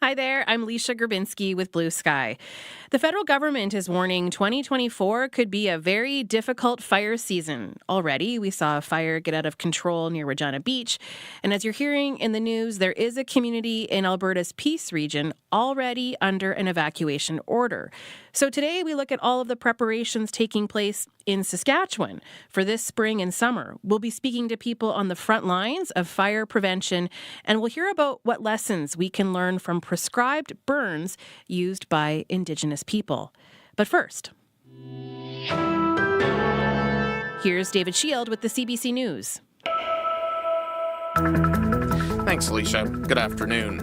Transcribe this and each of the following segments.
Hi there, I'm Leisha Grabinski with Blue Sky. The federal government is warning 2024 could be a very difficult fire season. Already, we saw a fire get out of control near Regina Beach. And as you're hearing in the news, there is a community in Alberta's Peace region already under an evacuation order. So today, we look at all of the preparations taking place in Saskatchewan for this spring and summer. We'll be speaking to people on the front lines of fire prevention, and we'll hear about what lessons we can learn from prescribed burns used by Indigenous people. But first, here's David Shield with the CBC News. Thanks, Alicia. Good afternoon.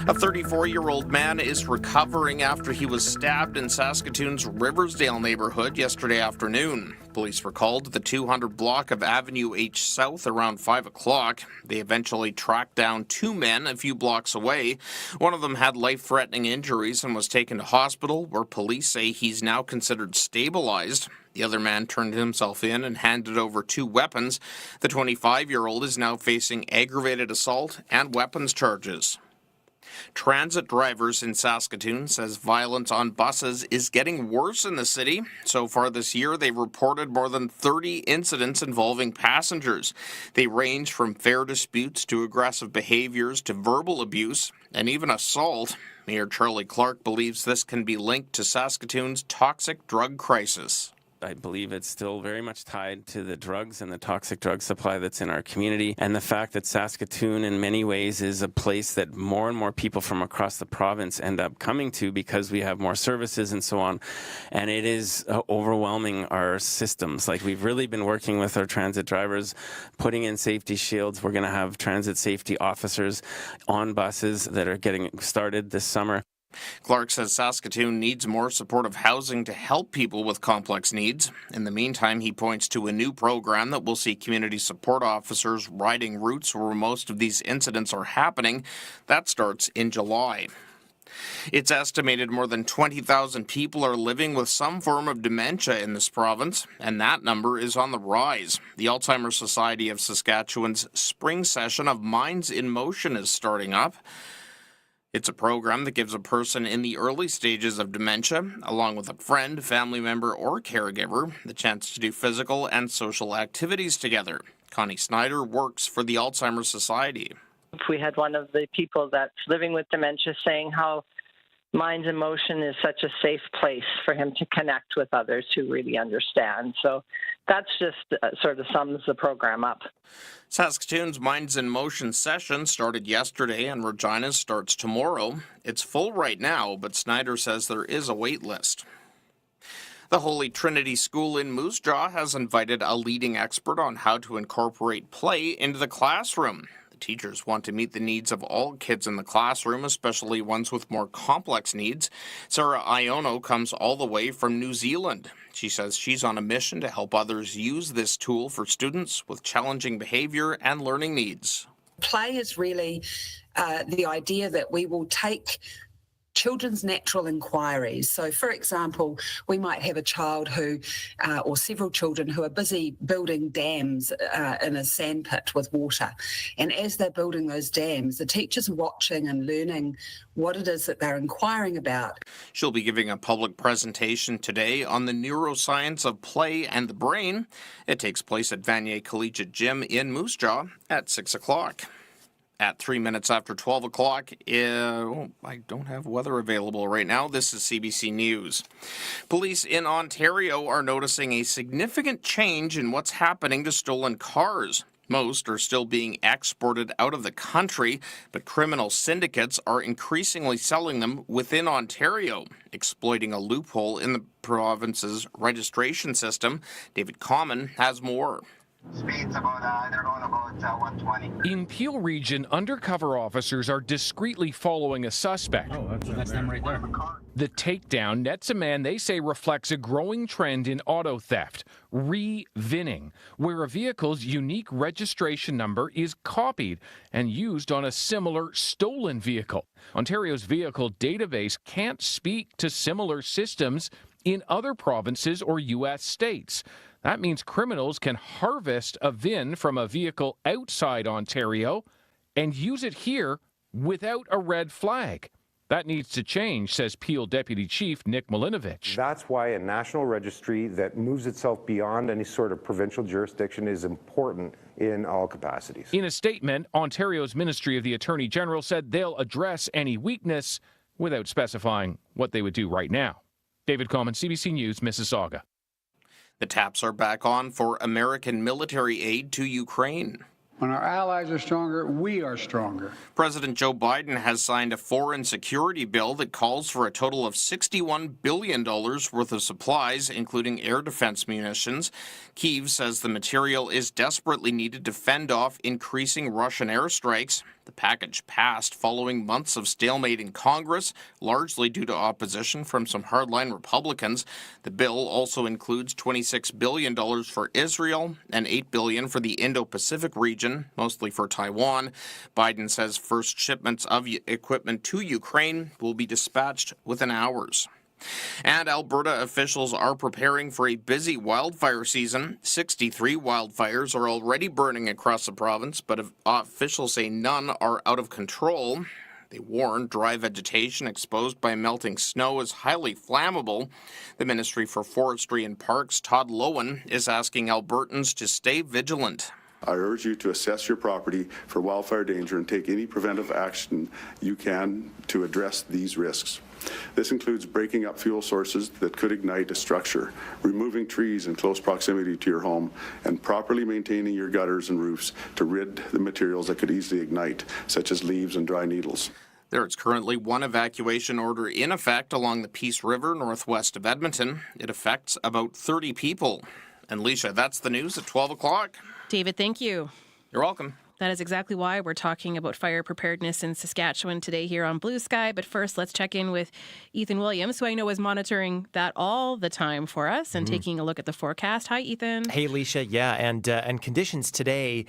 A 34-year-old man is recovering after he was stabbed in Saskatoon's Riversdale neighborhood yesterday afternoon. Police were called to the 200 block of Avenue H South around 5 o'clock. They eventually tracked down two men a few blocks away. One of them had life-threatening injuries and was taken to hospital, where police say he's now considered stabilized. The other man turned himself in and handed over two weapons. The 25-year-old is now facing aggravated assault and weapons charges. Transit drivers in Saskatoon says violence on buses is getting worse in the city. So far this year, they've reported more than 30 incidents involving passengers. They range from fare disputes to aggressive behaviors to verbal abuse and even assault. Mayor Charlie Clark believes this can be linked to Saskatoon's toxic drug crisis. I believe it's still very much tied to the drugs and the toxic drug supply that's in our community, and the fact that Saskatoon in many ways is a place that more and more people from across the province end up coming to because we have more services and so on, and it is overwhelming our systems. Like, we've really been working with our transit drivers, putting in safety shields. We're going to have transit safety officers on buses that are getting started this summer. Clark says Saskatoon needs more supportive housing to help people with complex needs. In the meantime, he points to a new program that will see community support officers riding routes where most of these incidents are happening. That starts in July. It's estimated more than 20,000 people are living with some form of dementia in this province, and that number is on the rise. The Alzheimer's Society of Saskatchewan's spring session of Minds in Motion is starting up. It's a program that gives a person in the early stages of dementia, along with a friend, family member, or caregiver, the chance to do physical and social activities together. Connie Snyder works for the Alzheimer's Society. We had one of the people that's living with dementia saying how Minds in Motion is such a safe place for him to connect with others who really understand. So that's just sort of sums the program up. Saskatoon's Minds in Motion session started yesterday and Regina's starts tomorrow. It's full right now, but Snyder says there is a wait list. The Holy Trinity School in Moose Jaw has invited a leading expert on how to incorporate play into the classroom. Teachers want to meet the needs of all kids in the classroom, especially ones with more complex needs. Sarah Iono comes all the way from New Zealand. She says she's on a mission to help others use this tool for students with challenging behavior and learning needs. Play is really the idea that we will take children's natural inquiries. So, for example, we might have a child who, or several children who are busy building dams in a sandpit with water. And as they're building those dams, the teacher's watching and learning what it is that they're inquiring about. She'll be giving a public presentation today on the neuroscience of play and the brain. It takes place at Vanier Collegiate Gym in Moose Jaw at 6 o'clock. At 3 minutes after 12 o'clock, I don't have weather available right now. This is CBC News. Police in Ontario are noticing a significant change in what's happening to stolen cars. Most are still being exported out of the country, but criminal syndicates are increasingly selling them within Ontario, exploiting a loophole in the province's registration system. David Common has more. Speeds about, they're going about 120. In Peel Region, undercover officers are discreetly following a suspect. Oh, that's them right there. The takedown nets a man they say reflects a growing trend in auto theft, re-vinning, where a vehicle's unique registration number is copied and used on a similar stolen vehicle. Ontario's vehicle database can't speak to similar systems in other provinces or U.S. states. That means criminals can harvest a VIN from a vehicle outside Ontario and use it here without a red flag. That needs to change, says Peel Deputy Chief Nick Milinovich. That's why a national registry that moves itself beyond any sort of provincial jurisdiction is important in all capacities. In a statement, Ontario's Ministry of the Attorney General said they'll address any weakness without specifying what they would do right now. David Coleman, CBC News, Mississauga. The taps are back on for American military aid to Ukraine. When our allies are stronger, we are stronger. President Joe Biden has signed a foreign security bill that calls for a total of $61 billion worth of supplies, including air defense munitions. Kyiv says the material is desperately needed to fend off increasing Russian airstrikes. The package passed following months of stalemate in Congress, largely due to opposition from some hardline Republicans. The bill also includes $26 billion for Israel and $8 billion for the Indo-Pacific region, mostly for Taiwan. Biden says first shipments of equipment to Ukraine will be dispatched within hours. And Alberta officials are preparing for a busy wildfire season. 63 wildfires are already burning across the province, but officials say none are out of control. They warn dry vegetation exposed by melting snow is highly flammable. The Ministry for Forestry and Parks, Todd Lowen, is asking Albertans to stay vigilant. I urge you to assess your property for wildfire danger and take any preventive action you can to address these risks. This includes breaking up fuel sources that could ignite a structure, removing trees in close proximity to your home, and properly maintaining your gutters and roofs to rid the materials that could easily ignite, such as leaves and dry needles. There is currently one evacuation order in effect along the Peace River northwest of Edmonton. It affects about 30 people. And Leisha, that's the news at 12 o'clock. David, thank you. You're welcome. That is exactly why we're talking about fire preparedness in Saskatchewan today here on Blue Sky. But first, let's check in with Ethan Williams, who I know is monitoring that all the time for us and taking a look at the forecast. Hi, Ethan. Hey, Leisha. Yeah, and conditions today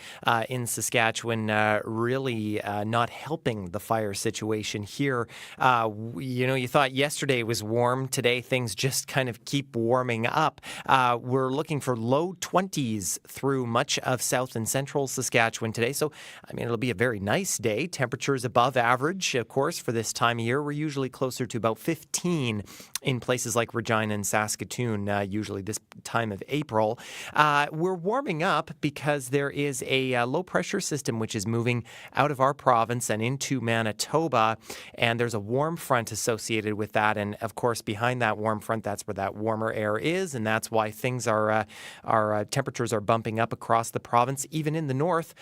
in Saskatchewan really not helping the fire situation here. You thought yesterday was warm. Today, things just kind of keep warming up. We're looking for low 20s through much of south and central Saskatchewan today. So, it'll be a very nice day. Temperatures above average, of course, for this time of year. We're usually closer to about 15 in places like Regina and Saskatoon, usually this time of April. We're warming up because there is a low-pressure system which is moving out of our province and into Manitoba, and there's a warm front associated with that. And, of course, behind that warm front, that's where that warmer air is, and that's why things our temperatures are bumping up across the province, even in the north.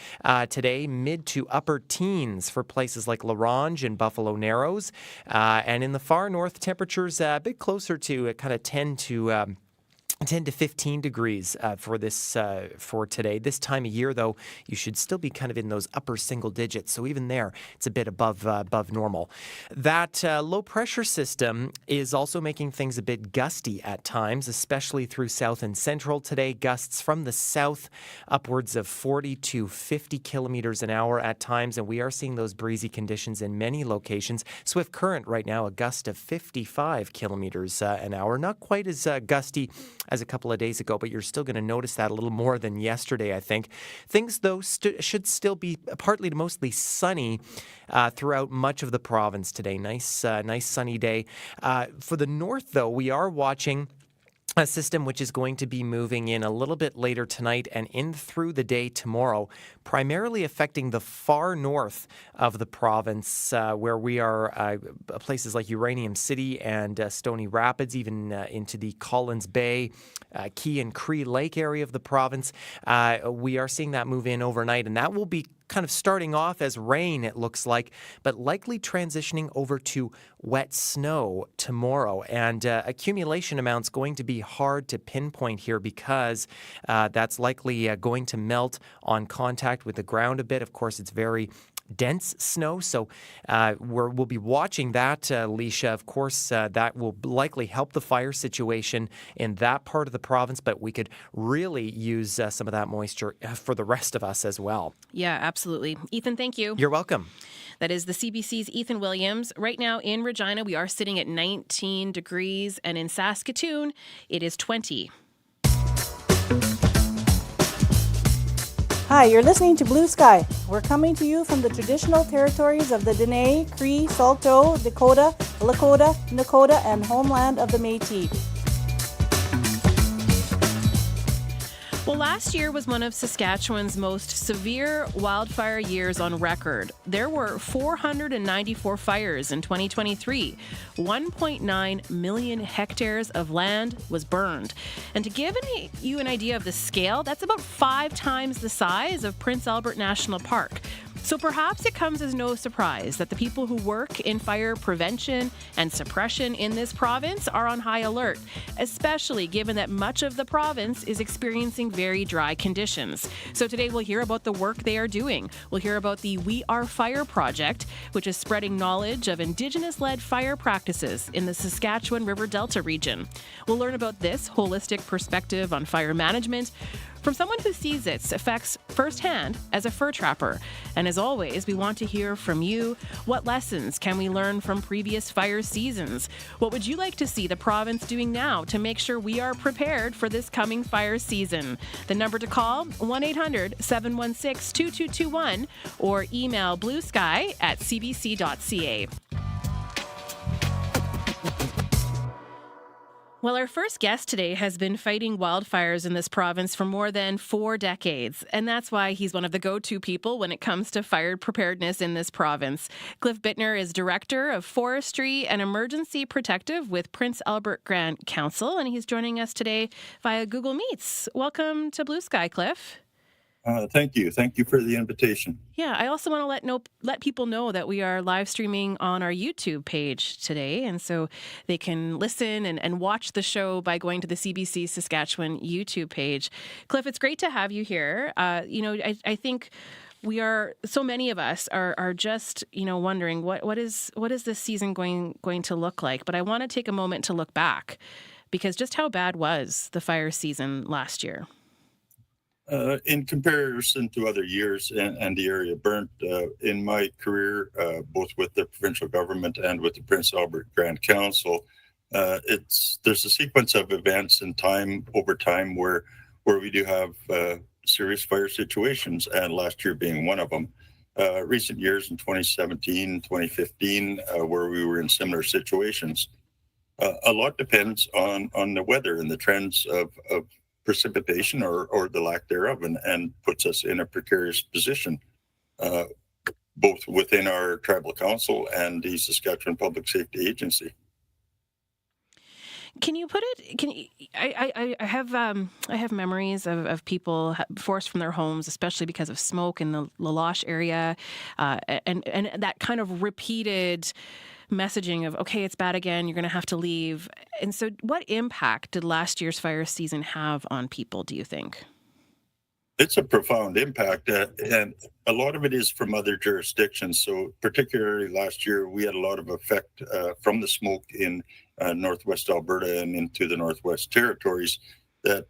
Today, mid to upper teens for places like La Ronge and Buffalo Narrows. And in the far north, temperatures a bit closer to kind of 10 to 15 degrees for today. This time of year, though, you should still be kind of in those upper single digits. So even there, it's a bit above normal. That low pressure system is also making things a bit gusty at times, especially through south and central today. Gusts from the south upwards of 40 to 50 kilometers an hour at times, and we are seeing those breezy conditions in many locations. Swift Current right now, a gust of 55 kilometers an hour. Not quite as gusty as a couple of days ago, but you're still going to notice that a little more than yesterday, I think. Things, though, should still be partly to mostly sunny throughout much of the province today. Nice sunny day. For the north, though, we are watching a system which is going to be moving in a little bit later tonight and in through the day tomorrow, primarily affecting the far north of the province, where we are places like Uranium City and Stony Rapids, even into the Collins Bay, Key and Cree Lake area of the province. We are seeing that move in overnight, and that will be kind of starting off as rain, it looks like, but likely transitioning over to wet snow tomorrow. And accumulation amounts going to be hard to pinpoint here because that's likely going to melt on contact with the ground a bit. Of course, it's very dense snow, so we'll be watching that, Leisha. Of course, that will likely help the fire situation in that part of the province, but we could really use some of that moisture for the rest of us as well. Yeah, absolutely. Ethan, thank you. You're welcome. That is the CBC's Ethan Williams. Right now in Regina, we are sitting at 19 degrees, and in Saskatoon, it is 20. Hi, you're listening to Blue Sky. We're coming to you from the traditional territories of the Dene, Cree, Saulteaux, Dakota, Lakota, Nakota, and homeland of the Métis. Well, last year was one of Saskatchewan's most severe wildfire years on record. There were 494 fires in 2023. 1.9 million hectares of land was burned. And to give you an idea of the scale, that's about 5 times the size of Prince Albert National Park. So perhaps it comes as no surprise that the people who work in fire prevention and suppression in this province are on high alert, especially given that much of the province is experiencing very dry conditions. So today we'll hear about the work they are doing. We'll hear about the We Are Fire project, which is spreading knowledge of Indigenous-led fire practices in the Saskatchewan River Delta region. We'll learn about this holistic perspective on fire management from someone who sees its effects firsthand as a fur trapper. And as always, we want to hear from you. What lessons can we learn from previous fire seasons? What would you like to see the province doing now to make sure we are prepared for this coming fire season? The number to call, 1-800-716-2221, or email bluesky@cbc.ca. Well, our first guest today has been fighting wildfires in this province for more than 4 decades, and that's why he's one of the go-to people when it comes to fire preparedness in this province. Cliff Bittner is Director of Forestry and Emergency Protective with Prince Albert Grand Council, and he's joining us today via Google Meets. Welcome to Blue Sky, Cliff. Thank you. Thank you for the invitation. Yeah, I also want to let people know that we are live streaming on our YouTube page today, and so they can listen and watch the show by going to the CBC Saskatchewan YouTube page. Cliff, it's great to have you here. I think so many of us are just wondering what is this season going to look like. But I want to take a moment to look back, because just how bad was the fire season last year? In comparison to other years and the area burnt, in my career, both with the provincial government and with the Prince Albert Grand Council, there's a sequence of events and over time where we do have serious fire situations, and last year being one of them. Recent years in 2017, 2015, where we were in similar situations. A lot depends on the weather and the trends of precipitation or the lack thereof, and puts us in a precarious position, both within our tribal council and the Saskatchewan Public Safety Agency. Can you put it? I have memories of people forced from their homes, especially because of smoke in the La Loche area, and that kind of repeated messaging of, okay, it's bad again, you're going to have to leave. And so what impact did last year's fire season have on people, do you think? It's a profound impact, and a lot of it is from other jurisdictions. So particularly last year, we had a lot of effect from the smoke in Northwest Alberta and into the Northwest Territories that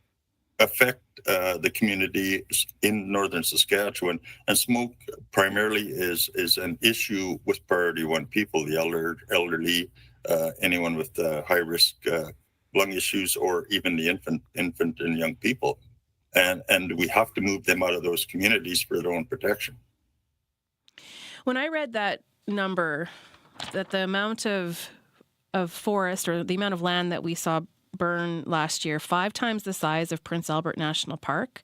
affect the community in northern Saskatchewan. And smoke primarily is an issue with priority 1 people, the elderly, anyone with high risk lung issues, or even the infant and young people. And we have to move them out of those communities for their own protection. When I read that number, that the amount of forest, or the amount of land that we saw burn last year, 5 times the size of Prince Albert National Park.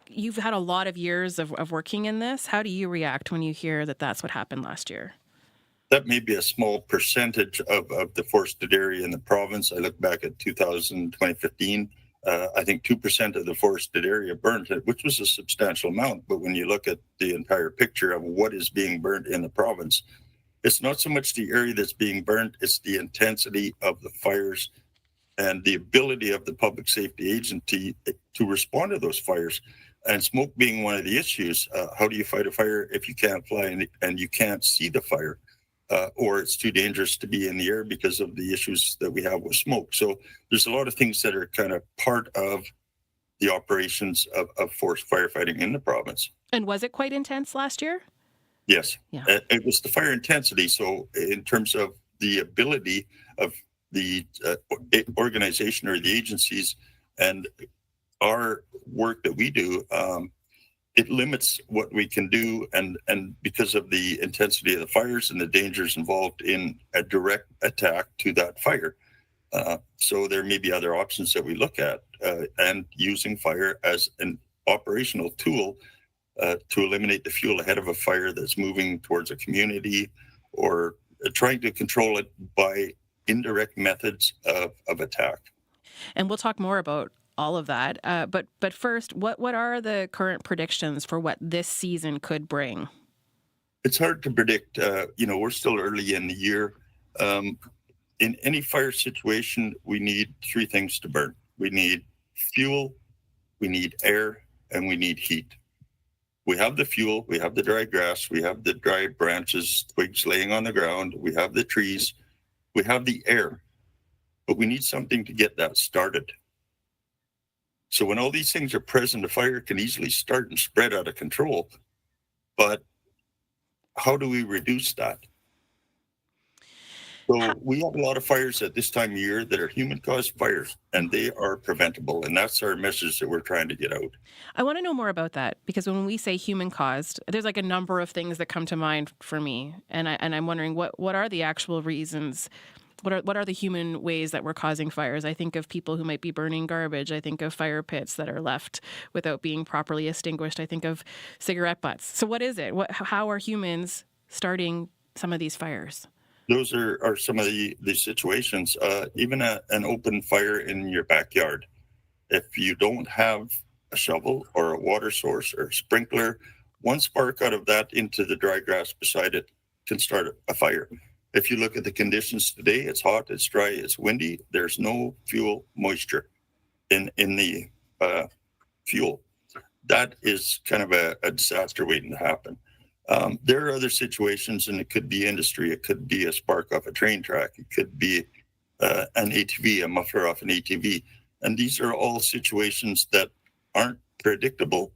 You've had a lot of years of working in this. How do you react when you hear that that's what happened last year? That may be a small percentage of the forested area in the province. I look back at 2015. I think 2% of the forested area burned, which was a substantial amount. But when you look at the entire picture of what is being burned in the province, it's not so much the area that's being burned, it's the intensity of the fires and the ability of the public safety agency to respond to those fires. And smoke being one of the issues. How do you fight a fire if you can't fly and you can't see the fire? Or it's too dangerous to be in the air because of the issues that we have with smoke. So there's a lot of things that are kind of part of the operations of forest firefighting in the province. And was it quite intense last year? Yes. Yeah. It was the fire intensity. So in terms of the ability of the organization or the agencies and our work that we do, it limits what we can do, and because of the intensity of the fires and the dangers involved in a direct attack to that fire. So there may be other options that we look at, and using fire as an operational tool to eliminate the fuel ahead of a fire that's moving towards a community, or trying to control it by indirect methods of attack. And we'll talk more about all of that. But first, what are the current predictions for what this season could bring? It's hard to predict. We're still early in the year. In any fire situation, we need three things to burn. We need fuel, we need air, and we need heat. We have the fuel, we have the dry grass, we have the dry branches, twigs laying on the ground, we have the trees, we have the air, but we need something to get that started. So when all these things are present, a fire can easily start and spread out of control. But how do we reduce that? So we have a lot of fires at this time of year that are human-caused fires, and they are preventable. And that's our message that we're trying to get out. I want to know more about that, because when we say human-caused, there's like a number of things that come to mind for me. And I'm wondering, what are the actual reasons? What are the human ways that we're causing fires? I think of people who might be burning garbage. I think of fire pits that are left without being properly extinguished. I think of cigarette butts. So what is it? How are humans starting some of these fires? Those are some of the situations. Even an open fire in your backyard. If you don't have a shovel or a water source or a sprinkler, one spark out of that into the dry grass beside it can start a fire. If you look at the conditions today, it's hot, it's dry, it's windy. There's no fuel moisture in the fuel. That is kind of a disaster waiting to happen. There are other situations, and it could be industry. It could be a spark off a train track. It could be an ATV, a muffler off an ATV. And these are all situations that aren't predictable.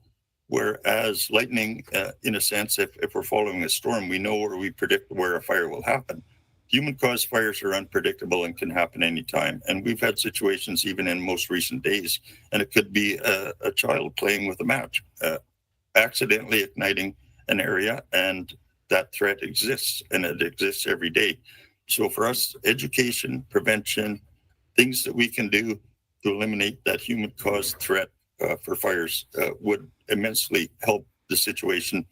Whereas lightning, in a sense, if we're following a storm, we know where we predict where a fire will happen. Human-caused fires are unpredictable and can happen anytime. And we've had situations even in most recent days, and it could be a child playing with a match, accidentally igniting an area, and that threat exists, and it exists every day. So for us, education, prevention, things that we can do to eliminate that human-caused threat for fires would immensely help the situation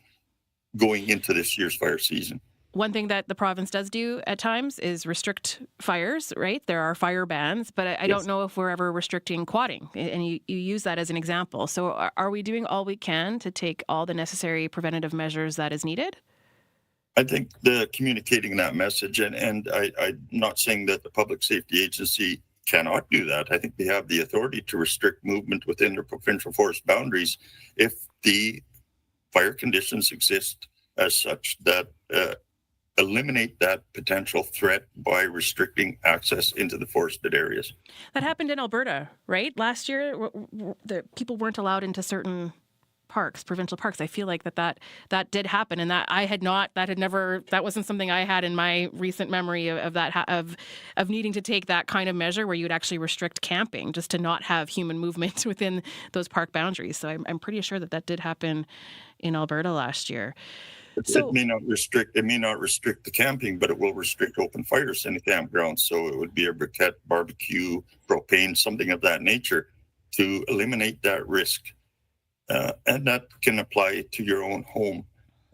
going into this year's fire season. One thing that the province does do at times is restrict fires, right? There are fire bans, but I don't know if we're ever restricting quadding, and you use that as an example. So are we doing all we can to take all the necessary preventative measures that is needed? I think the communicating that message, and I'm not saying that the Public Safety Agency cannot do that. I think they have the authority to restrict movement within their provincial forest boundaries if the fire conditions exist as such that eliminate that potential threat by restricting access into the forested areas. That happened in Alberta, right? Last year, the people weren't allowed into certain parks, provincial parks. I feel like that did happen, and that wasn't something I had in my recent memory of needing to take that kind of measure where you'd actually restrict camping just to not have human movement within those park boundaries. So I'm pretty sure that did happen in Alberta last year. It may not restrict the camping, but it will restrict open fires in the campground. So it would be a briquette, barbecue, propane, something of that nature to eliminate that risk. And that can apply to your own home.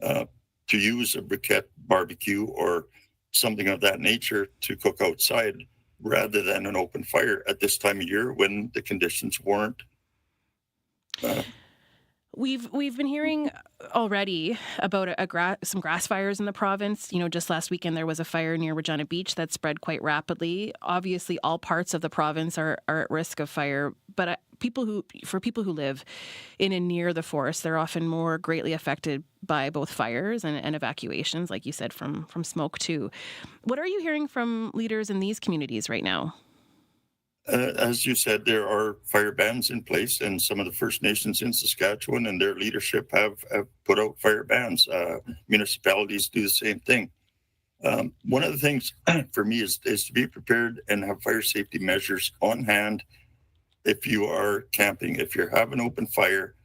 To use a briquette, barbecue, or something of that nature to cook outside rather than an open fire at this time of year when the conditions warrant. We've been hearing already about some grass fires in the province. You know, just last weekend there was a fire near Regina Beach that spread quite rapidly. Obviously, all parts of the province are at risk of fire, but for people who live in and near the forest, they're often more greatly affected by both fires and evacuations, like you said, from smoke too. What are you hearing from leaders in these communities right now? As you said, there are fire bans in place, and some of the First Nations in Saskatchewan and their leadership have put out fire bans. Municipalities do the same thing. One of the things for me is to be prepared and have fire safety measures on hand if you are camping. If you have an open fire,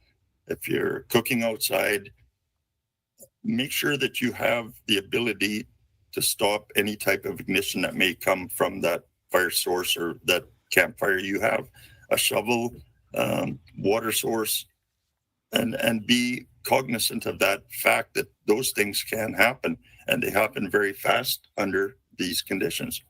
if you're cooking outside, make sure that you have the ability to stop any type of ignition that may come from that fire source or that campfire you have, a shovel, water source, and be cognizant of that fact that those things can happen, and they happen very fast under these conditions.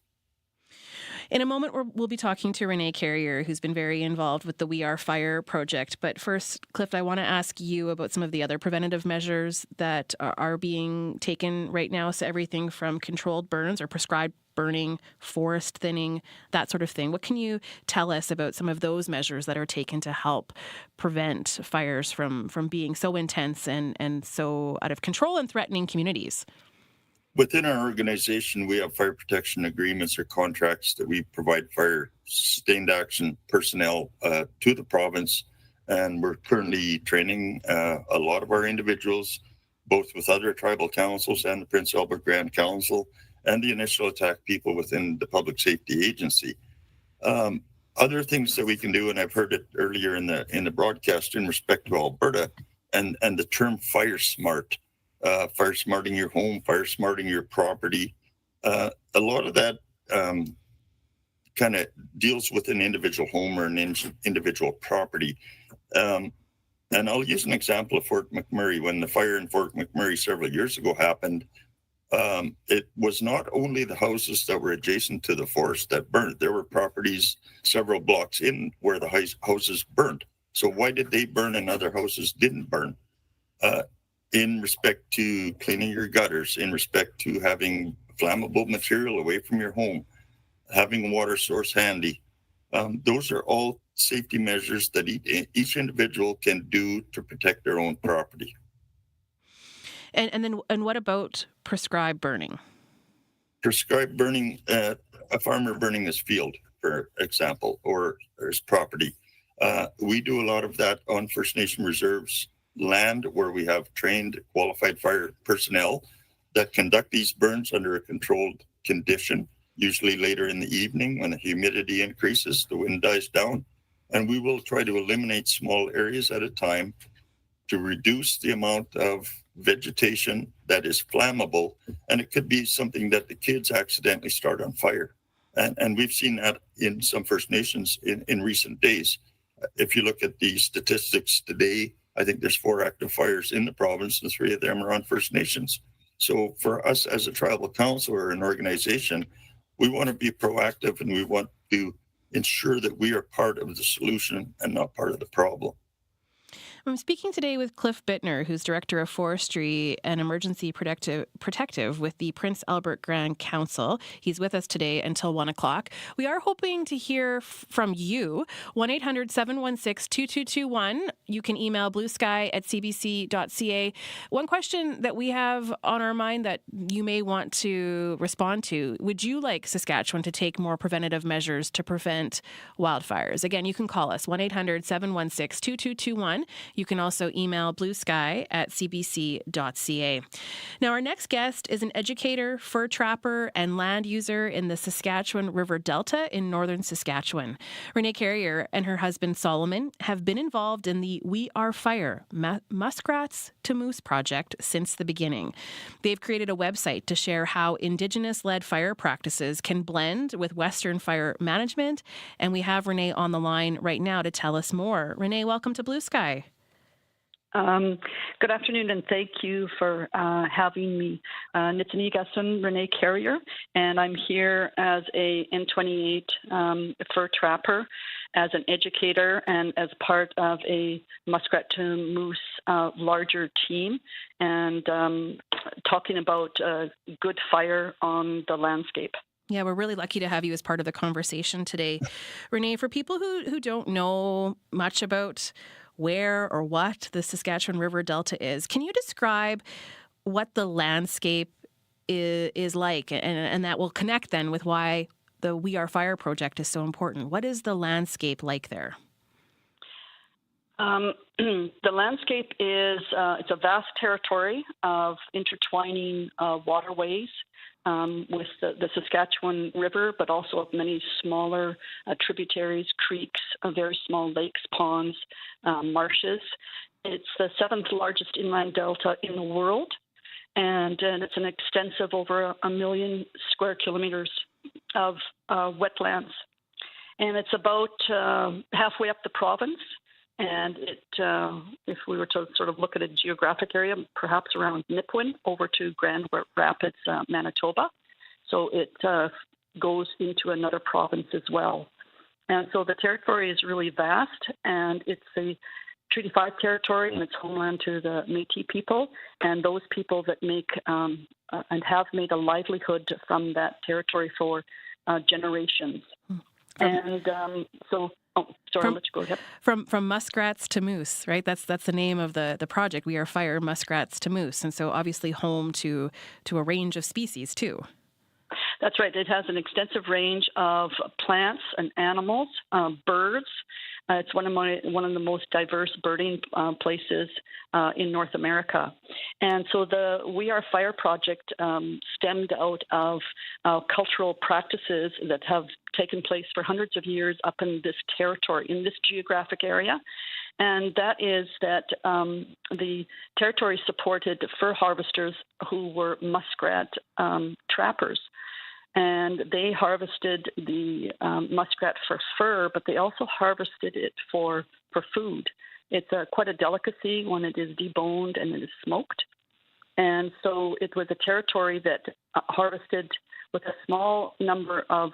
In a moment, we'll be talking to Renee Carrier, who's been very involved with the We Are Fire project. But first, Cliff, I want to ask you about some of the other preventative measures that are being taken right now. So everything from controlled burns or prescribed burning, forest thinning, that sort of thing. What can you tell us about some of those measures that are taken to help prevent fires from being so intense and so out of control and threatening communities? Within our organization, we have fire protection agreements or contracts that we provide fire sustained action personnel to the province. And we're currently training a lot of our individuals, both with other tribal councils and the Prince Albert Grand Council and the initial attack people within the Public Safety Agency. Other things that we can do, and I've heard it earlier in the broadcast in respect to Alberta, and the term fire smart. Fire smarting your home, fire smarting your property. A lot of that kind of deals with an individual home or an individual property. And I'll use an example of Fort McMurray. When the fire in Fort McMurray several years ago happened, it was not only the houses that were adjacent to the forest that burned. There were properties several blocks in where the houses burned. So why did they burn and other houses didn't burn? In respect to cleaning your gutters, in respect to having flammable material away from your home, having a water source handy. Those are all safety measures that each individual can do to protect their own property. And what about prescribed burning? Prescribed burning, a farmer burning his field, for example, or his property. We do a lot of that on First Nation reserves land where we have trained qualified fire personnel that conduct these burns under a controlled condition, usually later in the evening when the humidity increases, the wind dies down, and we will try to eliminate small areas at a time to reduce the amount of vegetation that is flammable. And it could be something that the kids accidentally start on fire. And we've seen that in some First Nations in recent days. If you look at the statistics today, I think there's 4 active fires in the province, and 3 of them are on First Nations. So for us as a tribal council or an organization, we want to be proactive and we want to ensure that we are part of the solution and not part of the problem. I'm speaking today with Cliff Bittner, who's Director of Forestry and Emergency Protective with the Prince Albert Grand Council. He's with us today until 1 o'clock. We are hoping to hear from you. 1-800-716-2221. You can email bluesky@cbc.ca. One question that we have on our mind that you may want to respond to: would you like Saskatchewan to take more preventative measures to prevent wildfires? Again, you can call us 1-800-716-2221. You can also email bluesky@cbc.ca. Now, our next guest is an educator, fur trapper, and land user in the Saskatchewan River Delta in northern Saskatchewan. Renee Carrier and her husband Solomon have been involved in the We Are Fire Muskrats to Moose project since the beginning. They've created a website to share how Indigenous-led fire practices can blend with Western fire management, and we have Renee on the line right now to tell us more. Renee, welcome to Blue Sky. Good afternoon, and thank you for having me. Nitsinigasun Renee Carrier, and I'm here as a N28 fur trapper, as an educator, and as part of a muskrat to moose larger team, and talking about good fire on the landscape. Yeah, we're really lucky to have you as part of the conversation today. Renee, for people who don't know much about where or what the Saskatchewan River Delta is, can you describe what the landscape is like? And that will connect then with why the We Are Fire project is so important. What is the landscape like there? The landscape is it's a vast territory of intertwining waterways with the Saskatchewan River, but also of many smaller tributaries, creeks, very small lakes, ponds, marshes. It's the 7th largest inland delta in the world, and it's an extensive over 1 million square kilometers of wetlands. And it's about halfway up the province. And if we were to sort of look at a geographic area, perhaps around Nipawin over to Grand Rapids, Manitoba. So it goes into another province as well. And so the territory is really vast, and it's a Treaty 5 territory, and it's homeland to the Métis people, and those people that make and have made a livelihood from that territory for generations. And so, oh, sorry, I'll let you go ahead. From muskrats to moose, right? That's the name of the project. We are Fire Muskrats to Moose, and so obviously home to a range of species too. That's right. It has an extensive range of plants and animals, birds. It's one of the most diverse birding places in North America. And so the We Are Fire project stemmed out of cultural practices that have taken place for hundreds of years up in this territory, in this geographic area. And that is that the territory supported fur harvesters who were muskrat trappers. And they harvested the muskrat for fur, but they also harvested it for food. It's quite a delicacy when it is deboned and it is smoked. And so it was a territory that harvested, with a small number of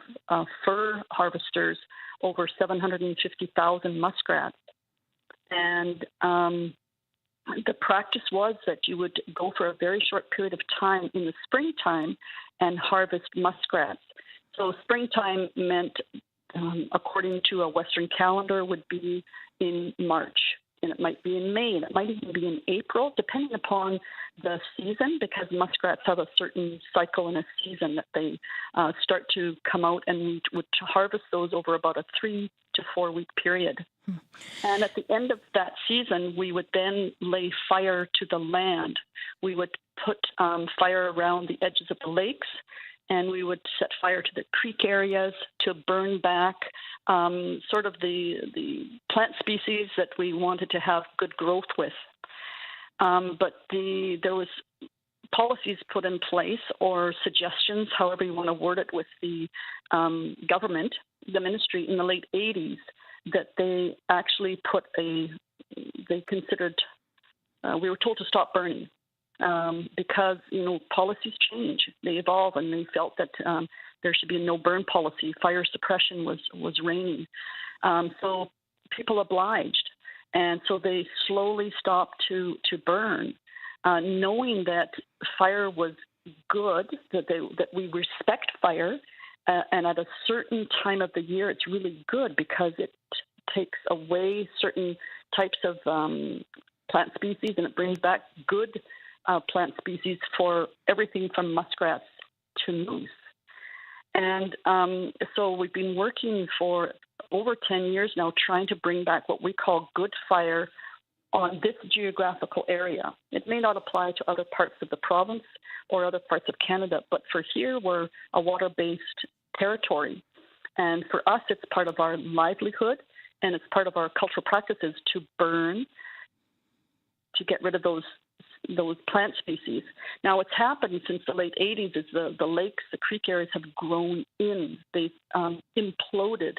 fur harvesters, over 750,000 muskrats. And the practice was that you would go for a very short period of time in the springtime and harvest muskrats. So springtime meant, according to a Western calendar, would be in March, and it might be in May, and it might even be in April, depending upon the season, because muskrats have a certain cycle in a season that they start to come out, and we would harvest those over about a 3 to 4 week period. And at the end of that season, we would then lay fire to the land. We would put fire around the edges of the lakes, and we would set fire to the creek areas to burn back sort of the plant species that we wanted to have good growth with. But there was policies put in place, or suggestions, however you want to word it, with the government, the ministry, in the late 80s, that they actually they considered, we were told to stop burning because, policies change, they evolve, and they felt that there should be a no burn policy. Fire suppression was reigning. So people obliged, and so they slowly stopped to burn, knowing that fire was good, that we respect fire. And at a certain time of the year, it's really good because it takes away certain types of plant species, and it brings back good plant species for everything from muskrats to moose. And so we've been working for over 10 years now trying to bring back what we call good fire on this geographical area. It may not apply to other parts of the province or other parts of Canada, but for here, we're a water-based territory. And for us, it's part of our livelihood, and it's part of our cultural practices to burn, to get rid of those plant species. Now, what's happened since the late 80s is the lakes, the creek areas have grown in. They've imploded.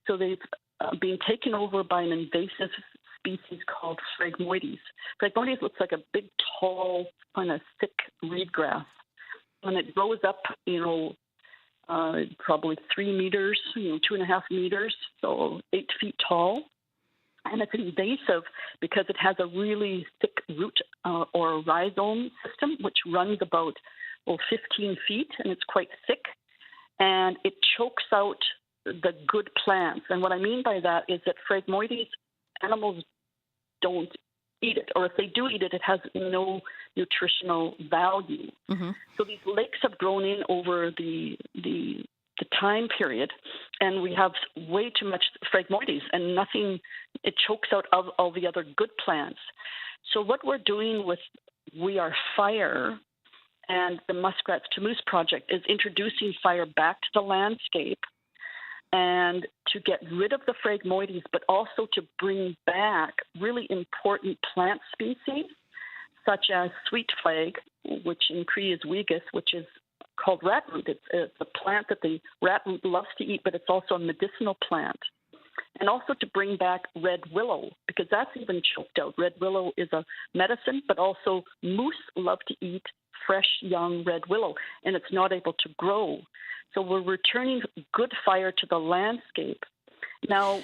So they've been taken over by an invasive species called Phragmoides. Phragmoides looks like a big, tall, kind of thick reed grass. When it grows up, probably 3 meters, 2.5 meters, so 8 feet tall. And it's invasive because it has a really thick root or rhizome system, which runs about 15 feet, and it's quite thick. And it chokes out the good plants. And what I mean by that is that Phragmoides, animals don't eat it, or if they do eat it, it has no nutritional value. Mm-hmm. So these lakes have grown in over the time period, and we have way too much Phragmoides, and nothing, it chokes out all the other good plants. So what we're doing with We Are Fire and the Muskrats to Moose project is introducing fire back to the landscape and to get rid of the phragmoides, but also to bring back really important plant species, such as sweet flag, which in Cree is wegus, which is called ratroot. It's a plant that the ratroot loves to eat, but it's also a medicinal plant. And also to bring back red willow, because that's even choked out. Red willow is a medicine, but also moose love to eat fresh, young red willow, and it's not able to grow. So we're returning good fire to the landscape. Now,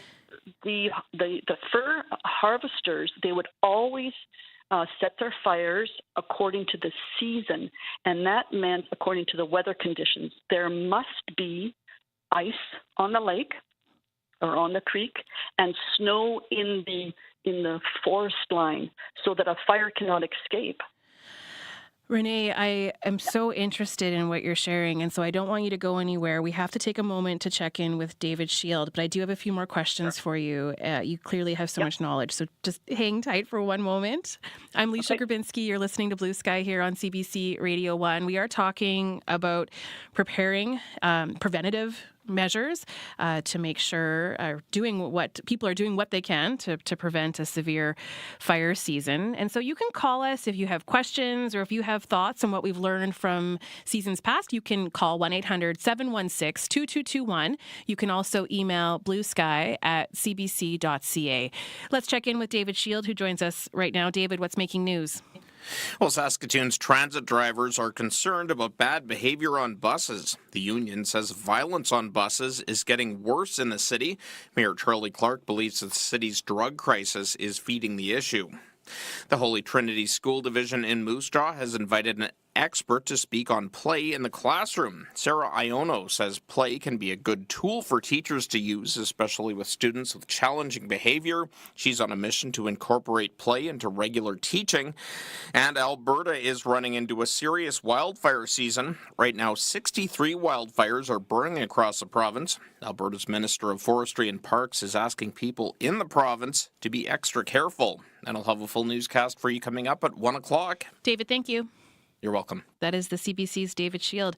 the fir harvesters, they would always set their fires according to the season, and that meant according to the weather conditions. There must be ice on the lake or on the creek, and snow in the forest line, so that a fire cannot escape. Renee, I am so interested in what you're sharing, and so I don't want you to go anywhere. We have to take a moment to check in with David Shield, but I do have a few more questions for you. You clearly have so much knowledge, so just hang tight for one moment. I'm Leisha Grabinski. You're listening to Blue Sky here on CBC Radio 1. We are talking about preparing preventative measures to make sure people are doing what they can to prevent a severe fire season. And so you can call us if you have questions or if you have thoughts on what we've learned from seasons past. You can call 1-800-716-2221. You can also email bluesky@cbc.ca. Let's check in with David Shield, who joins us right now. David, what's making news? Well, Saskatoon's transit drivers are concerned about bad behavior on buses. The union says violence on buses is getting worse in the city. Mayor Charlie Clark believes the city's drug crisis is feeding the issue. The Holy Trinity School Division in Moose Jaw has invited an expert to speak on play in the classroom. Sarah Iono says play can be a good tool for teachers to use, especially with students with challenging behavior. She's on a mission to incorporate play into regular teaching. And Alberta is running into a serious wildfire season. Right now, 63 wildfires are burning across the province. Alberta's Minister of Forestry and Parks is asking people in the province to be extra careful. And I'll have a full newscast for you coming up at 1 o'clock. David, thank you. You're welcome. That is the CBC's David Shield.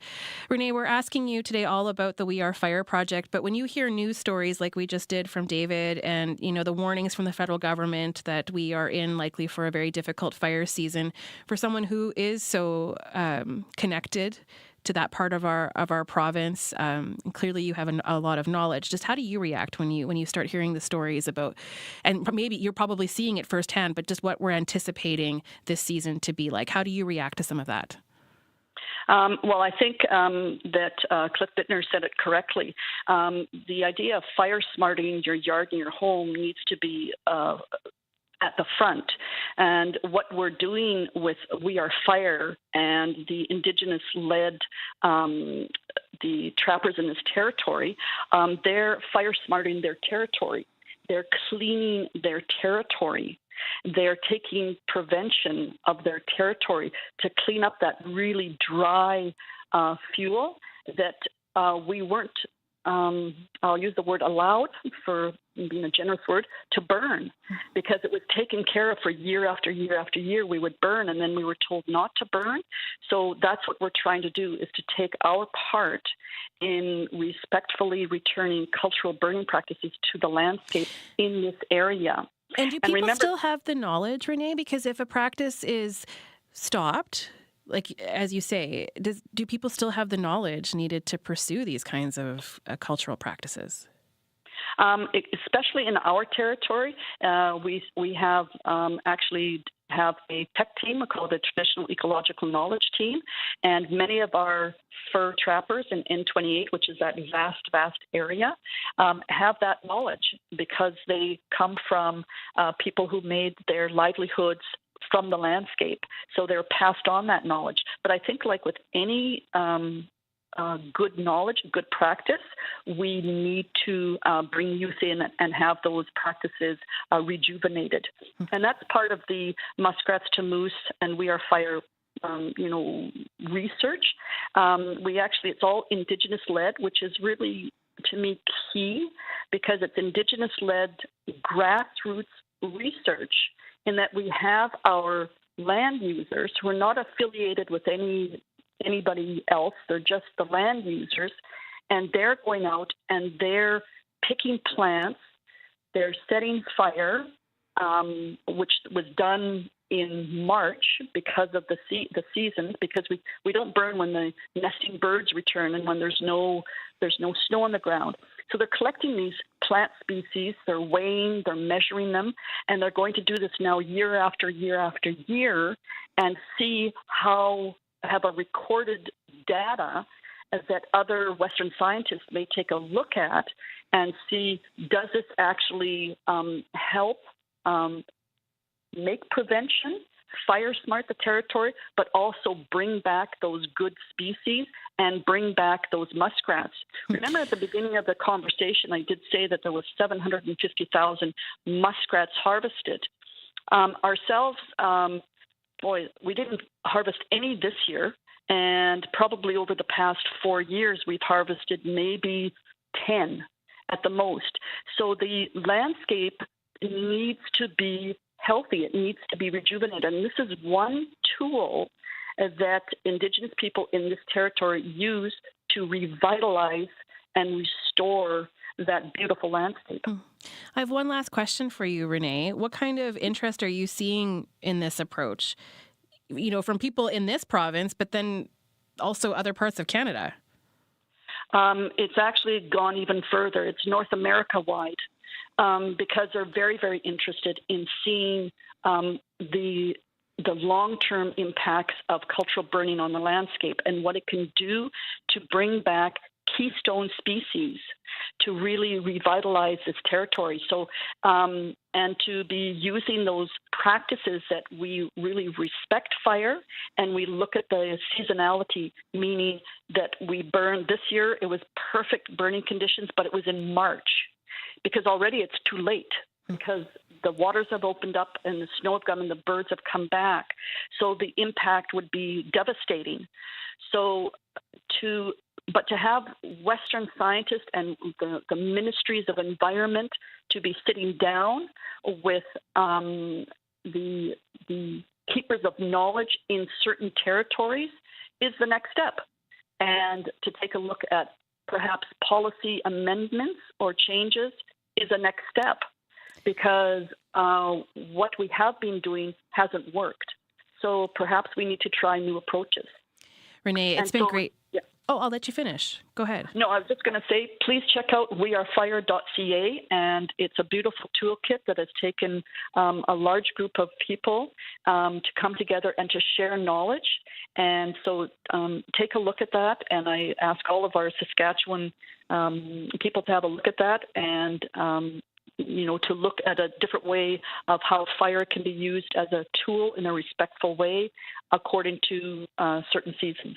Renee, we're asking you today all about the We Are Fire project, but when you hear news stories like we just did from David and, the warnings from the federal government that we are in likely for a very difficult fire season, for someone who is so connected to that part of our province, clearly you have a lot of knowledge. Just how do you react when you start hearing the stories about, and maybe you're probably seeing it firsthand, but just what we're anticipating this season to be like? How do you react to some of that? Well, I think that Cliff Bittner said it correctly. The idea of fire smarting your yard and your home needs to be at the front. And what we're doing with We Are Fire and the Indigenous-led the trappers in this territory, they're fire smarting their territory. They're cleaning their territory. They're taking prevention of their territory to clean up that really dry fuel that we weren't, I'll use the word allowed, for being a generous word, to burn, because it was taken care of for year after year after year. We would burn, and then we were told not to burn. So that's what we're trying to do, is to take our part in respectfully returning cultural burning practices to the landscape in this area. And do people still have the knowledge, Renee? Because if a practice is stopped, like as you say, do people still have the knowledge needed to pursue these kinds of cultural practices? Especially in our territory, we have actually have a tech team called the Traditional Ecological Knowledge Team, and many of our fur trappers in N28, which is that vast area, have that knowledge because they come from people who made their livelihoods from the landscape. So they're passed on that knowledge. But I think, like with any good knowledge, good practice, we need to bring youth in and have those practices rejuvenated. And that's part of the Muskrats to Moose and We Are Fire research. It's all Indigenous-led, which is really, to me, key, because it's Indigenous-led grassroots research in that we have our land users who are not affiliated with anybody else. They're just the land users, and they're going out and they're picking plants, they're setting fire, which was done in March because of the seasons, because we don't burn when the nesting birds return and when there's no snow on the ground. So they're collecting these plant species, they're weighing, they're measuring them, and they're going to do this now year after year after year and see have a recorded data that other Western scientists may take a look at and see, does this actually help make prevention, fire smart the territory, but also bring back those good species and bring back those muskrats. Remember at the beginning of the conversation, I did say that there was 750,000 muskrats harvested. Ourselves, we didn't harvest any this year, and probably over the past 4 years, we've harvested maybe 10 at the most. So the landscape needs to be healthy. It needs to be rejuvenated. And this is one tool that Indigenous people in this territory use to revitalize and restore that beautiful landscape. I have one last question for you, Renee. What kind of interest are you seeing in this approach? From people in this province, but then also other parts of Canada? It's actually gone even further. It's North America-wide. Because they're very, very interested in seeing the long-term impacts of cultural burning on the landscape and what it can do to bring back keystone species to really revitalize this territory. So, and to be using those practices that we really respect fire and we look at the seasonality, meaning that we burn this year, it was perfect burning conditions, but it was in March. Because already it's too late, because the waters have opened up and the snow have come and the birds have come back. So the impact would be devastating. So to have Western scientists and the ministries of environment to be sitting down with the keepers of knowledge in certain territories is the next step. And to take a look at perhaps policy amendments or changes is a next step, because what we have been doing hasn't worked. So perhaps we need to try new approaches. Renee, it's been great. Yeah. Oh, I'll let you finish. Go ahead. No, I was just going to say, please check out wearefire.ca, and it's a beautiful toolkit that has taken a large group of people to come together and to share knowledge. And so take a look at that, and I ask all of our Saskatchewan people to have a look at that and, to look at a different way of how fire can be used as a tool in a respectful way according to certain seasons.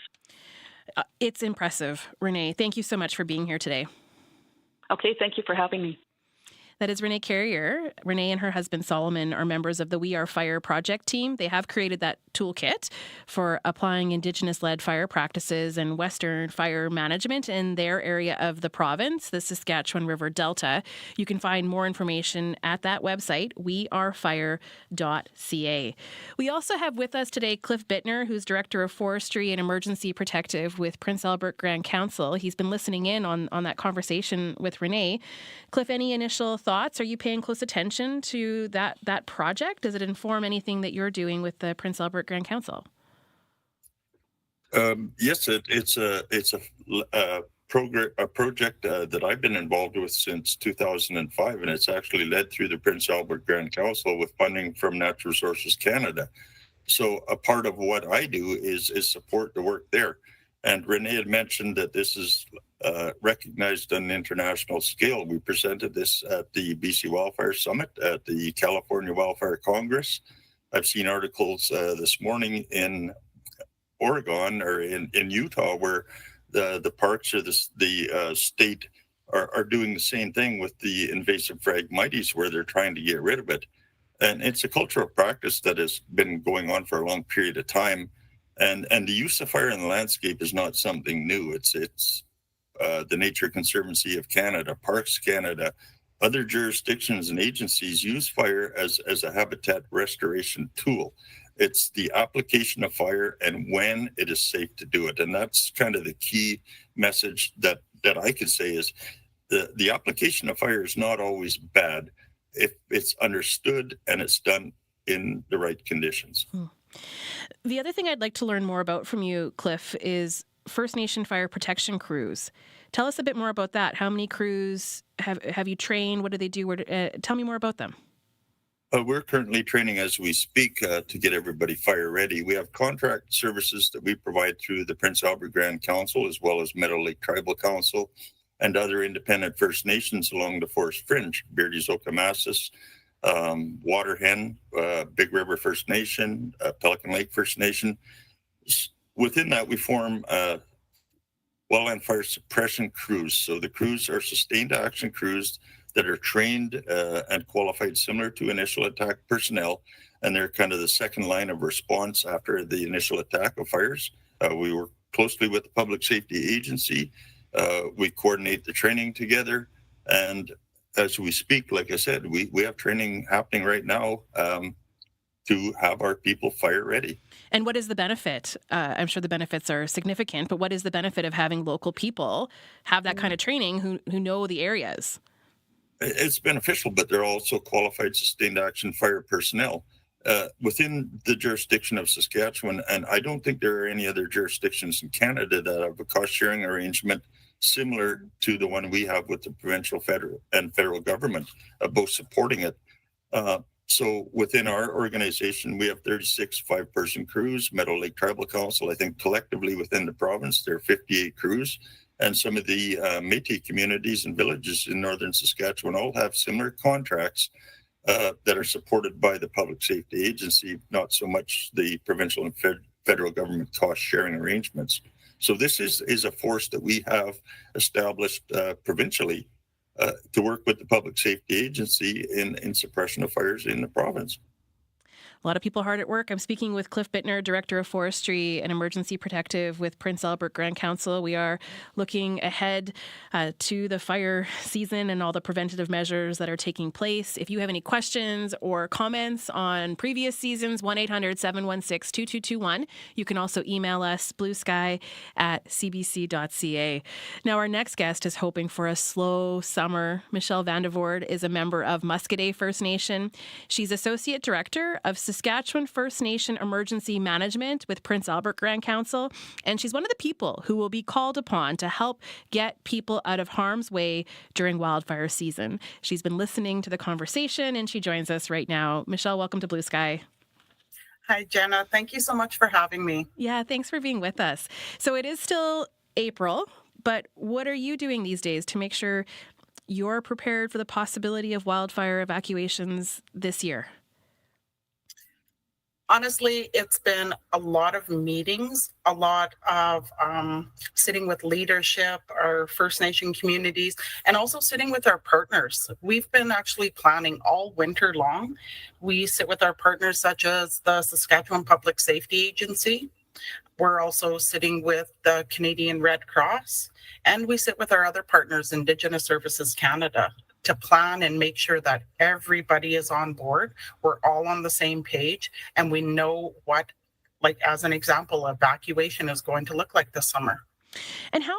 It's impressive. Renee, thank you so much for being here today. Okay, thank you for having me. That is Renee Carrier. Renee and her husband Solomon are members of the We Are Fire project team. They have created that toolkit for applying Indigenous-led fire practices and Western fire management in their area of the province, the Saskatchewan River Delta. You can find more information at that website, wearefire.ca. We also have with us today Cliff Bittner, who's Director of Forestry and Emergency Protective with Prince Albert Grand Council. He's been listening in on that conversation with Renee. Cliff, any initial thoughts? Are you paying close attention to that project? Does it inform anything that you're doing with the Prince Albert Grand Council? Yes, it's a project that I've been involved with since 2005, and it's actually led through the Prince Albert Grand Council with funding from Natural Resources Canada. So a part of what I do is support the work there. And Renee had mentioned that this is recognized on an international scale. We presented this at the BC Wildfire Summit, at the California Wildfire Congress. I've seen articles this morning in Oregon or in Utah where the parks or the state are doing the same thing with the invasive Phragmites, where they're trying to get rid of it. And it's a cultural practice that has been going on for a long period of time. And the use of fire in the landscape is not something new. It's the Nature Conservancy of Canada, Parks Canada, other jurisdictions and agencies use fire as a habitat restoration tool. It's the application of fire and when it is safe to do it. And that's kind of the key message that I could say is the application of fire is not always bad if it's understood and it's done in the right conditions. The other thing I'd like to learn more about from you, Cliff, is First Nation fire protection crews. Tell us a bit more about that. How many crews have you trained? What do they do? Tell me more about them. We're currently training as we speak to get everybody fire ready. We have contract services that we provide through the Prince Albert Grand Council, as well as Meadow Lake Tribal Council and other independent First Nations along the Forest Fringe, Beardy's Okamassis, Water Hen, Big River First Nation, Pelican Lake First Nation. Within that, we form wildland fire suppression crews. So the crews are sustained action crews that are trained and qualified similar to initial attack personnel, and they're kind of the second line of response after the initial attack of fires. We work closely with the Public Safety Agency. We coordinate the training together, and as we speak, like I said, we have training happening right now to have our people fire ready. And what is the benefit? I'm sure the benefits are significant, but what is the benefit of having local people have that kind of training who know the areas? It's beneficial, but they're also qualified sustained action fire personnel within the jurisdiction of Saskatchewan. And I don't think there are any other jurisdictions in Canada that have a cost sharing arrangement similar to the one we have with the provincial, federal government, both supporting it. So within our organization, we have 36 5-person crews. Meadow Lake Tribal Council, I think collectively within the province, there are 58 crews. And some of the Métis communities and villages in northern Saskatchewan all have similar contracts that are supported by the Public Safety Agency, not so much the provincial and federal government cost sharing arrangements. So this is a force that we have established provincially to work with the Public Safety Agency in suppression of fires in the province. A lot of people hard at work. I'm speaking with Cliff Bittner, Director of Forestry and Emergency Protective with Prince Albert Grand Council. We are looking ahead to the fire season and all the preventative measures that are taking place. If you have any questions or comments on previous seasons, 1-800-716-2221. You can also email us, bluesky@cbc.ca. Now, our next guest is hoping for a slow summer. Michelle Vandevoort is a member of Muscadet First Nation. She's Associate Director of Saskatchewan First Nation Emergency Management with Prince Albert Grand Council, and she's one of the people who will be called upon to help get people out of harm's way during wildfire season. She's been listening to the conversation, and she joins us right now. Michelle, welcome to Blue Sky. Hi, Jenna. Thank you so much for having me. Yeah, thanks for being with us. So it is still April, but what are you doing these days to make sure you're prepared for the possibility of wildfire evacuations this year? Honestly, it's been a lot of meetings, a lot of sitting with leadership, our First Nation communities, and also sitting with our partners. We've been actually planning all winter long. We sit with our partners such as the Saskatchewan Public Safety Agency. We're also sitting with the Canadian Red Cross, and we sit with our other partners, Indigenous Services Canada, to plan and make sure that everybody is on board. We're all on the same page, and we know what, like as an example, evacuation is going to look like this summer. And how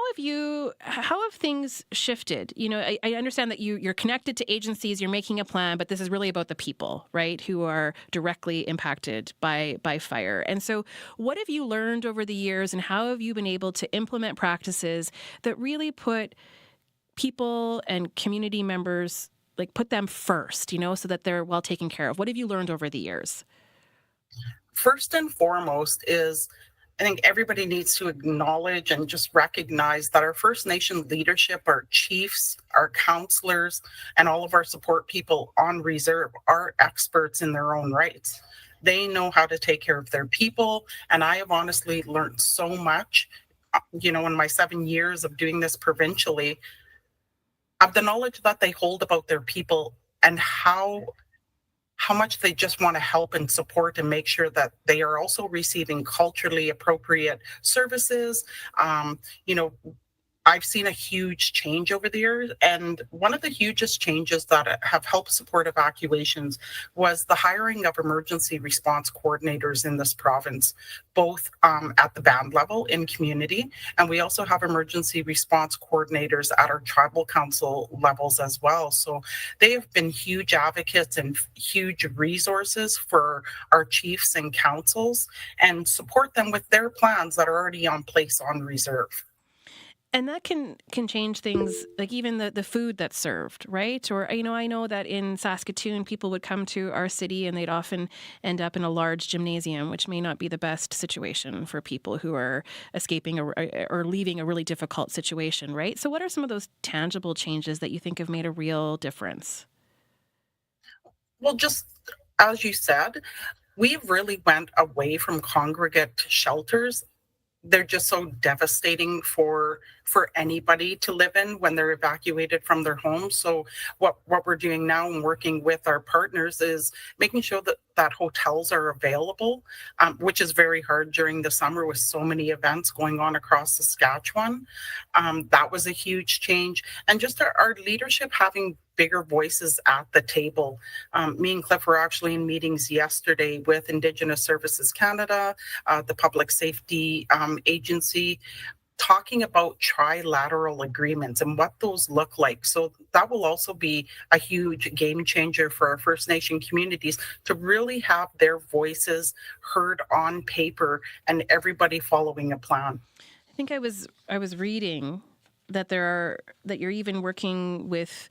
have things shifted? You know, I understand that you're connected to agencies, you're making a plan, but this is really about the people, right, who are directly impacted by fire. And so what have you learned over the years, and how have you been able to implement practices that really put people and community members, like put them first, you know, so that they're well taken care of? What have you learned over the years? First and foremost is, I think everybody needs to acknowledge and just recognize that our First Nation leadership, our chiefs, our counselors, and all of our support people on reserve are experts in their own rights. They know how to take care of their people, and I have honestly learned so much, you know, in my 7 years of doing this provincially, of the knowledge that they hold about their people and how much they just want to help and support and make sure that they are also receiving culturally appropriate services. You know, I've seen a huge change over the years, and one of the hugest changes that have helped support evacuations was the hiring of emergency response coordinators in this province, both at the band level in community, and we also have emergency response coordinators at our tribal council levels as well. So they have been huge advocates and huge resources for our chiefs and councils, and support them with their plans that are already on place on reserve. And that can change things, like even the food that's served, right? Or, I know that in Saskatoon, people would come to our city and they'd often end up in a large gymnasium, which may not be the best situation for people who are escaping or leaving a really difficult situation, right? So what are some of those tangible changes that you think have made a real difference? Well, just as you said, we really went away from congregate shelters. They're just so devastating for anybody to live in when they're evacuated from their homes. So what we're doing now and working with our partners is making sure that hotels are available, which is very hard during the summer with so many events going on across Saskatchewan. That was a huge change. And just our leadership having bigger voices at the table. Me and Cliff were actually in meetings yesterday with Indigenous Services Canada, the Public Safety Agency, talking about trilateral agreements and what those look like. So that will also be a huge game changer for our First Nation communities to really have their voices heard on paper and everybody following a plan. I think I was reading that you're even working with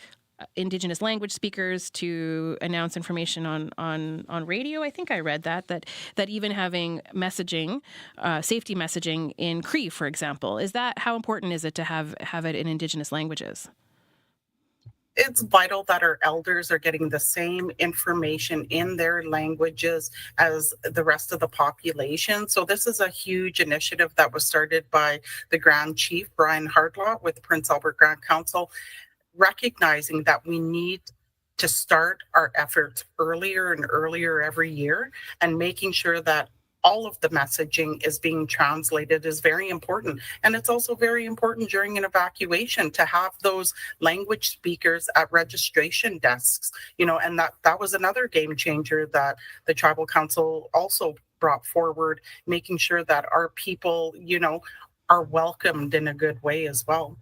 Indigenous language speakers to announce information on radio. I think I read that even having messaging, safety messaging in Cree, for example, how important is it to have it in Indigenous languages? It's vital that our elders are getting the same information in their languages as the rest of the population. So this is a huge initiative that was started by the Grand Chief, Brian Hardlaw, with Prince Albert Grand Council, recognizing that we need to start our efforts earlier and earlier every year, and making sure that all of the messaging is being translated is very important. And it's also very important during an evacuation to have those language speakers at registration desks, and that was another game changer that the Tribal Council also brought forward, making sure that our people, are welcomed in a good way as well.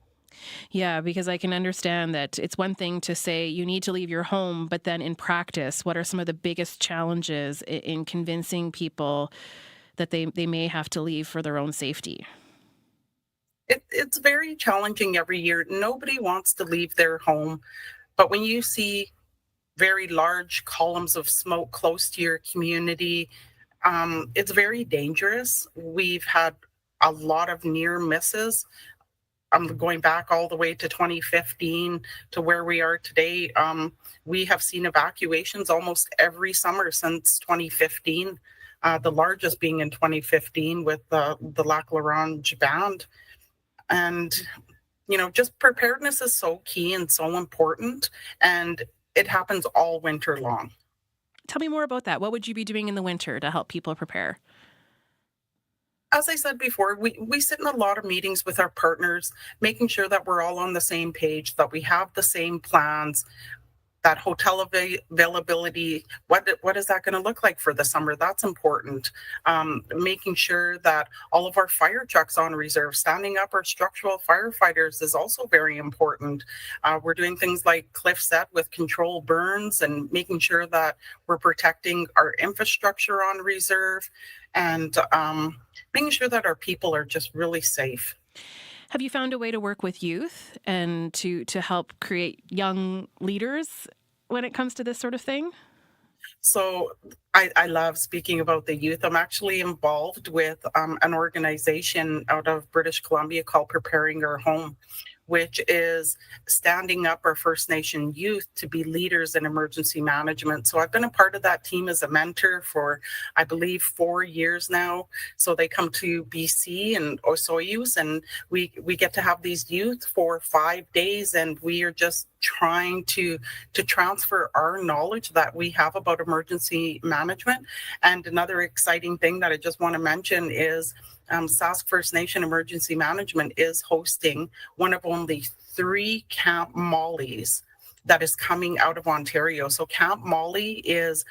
Yeah, because I can understand that it's one thing to say you need to leave your home, but then in practice, what are some of the biggest challenges in convincing people that they may have to leave for their own safety? It's very challenging every year. Nobody wants to leave their home, but when you see very large columns of smoke close to your community, it's very dangerous. We've had a lot of near misses. Going back all the way to 2015 to where we are today. We have seen evacuations almost every summer since 2015, the largest being in 2015 with the Lac La Ronge Band. And, just preparedness is so key and so important, and it happens all winter long. Tell me more about that. What would you be doing in the winter to help people prepare? As I said before, we sit in a lot of meetings with our partners, making sure that we're all on the same page, that we have the same plans, that hotel availability, what is that going to look like for the summer? That's important. Making sure that all of our fire trucks on reserve, standing up our structural firefighters is also very important. We're doing things like Cliff said with control burns and making sure that we're protecting our infrastructure on reserve, and making sure that our people are just really safe. Have you found a way to work with youth and to help create young leaders when it comes to this sort of thing? So I love speaking about the youth. I'm actually involved with an organization out of British Columbia called Preparing Our Home, which is standing up our First Nation youth to be leaders in emergency management. So I've been a part of that team as a mentor for, I believe, 4 years now. So they come to BC and Osoyoos, and we get to have these youth for 5 days, and we are just trying to transfer our knowledge that we have about emergency management. And another exciting thing that I just want to mention is Sask First Nation Emergency Management is hosting one of only 3 Camp Mollies that is coming out of Ontario. So Camp Molly is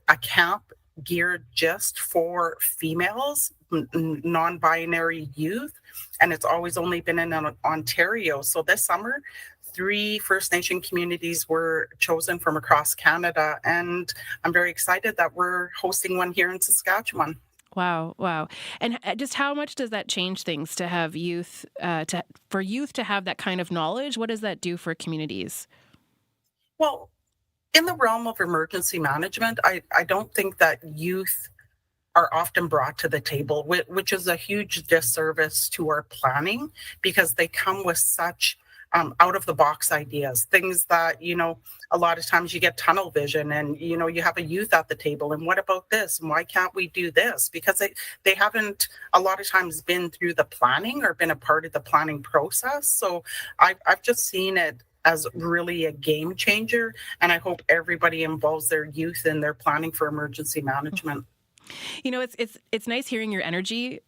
a camp geared just for females, non-binary youth, and it's always only been in Ontario. So this summer, 3 First Nation communities were chosen from across Canada, and I'm very excited that we're hosting one here in Saskatchewan. Wow, wow. And just how much does that change things to have youth, for youth to have that kind of knowledge? What does that do for communities? Well, in the realm of emergency management, I don't think that youth are often brought to the table, which is a huge disservice to our planning, because they come with such out of the box ideas, things that, a lot of times you get tunnel vision and, you have a youth at the table. And what about this? And why can't we do this? Because they haven't a lot of times been through the planning or been a part of the planning process. So I've just seen it as really a game changer. And I hope everybody involves their youth in their planning for emergency management. It's nice hearing your energy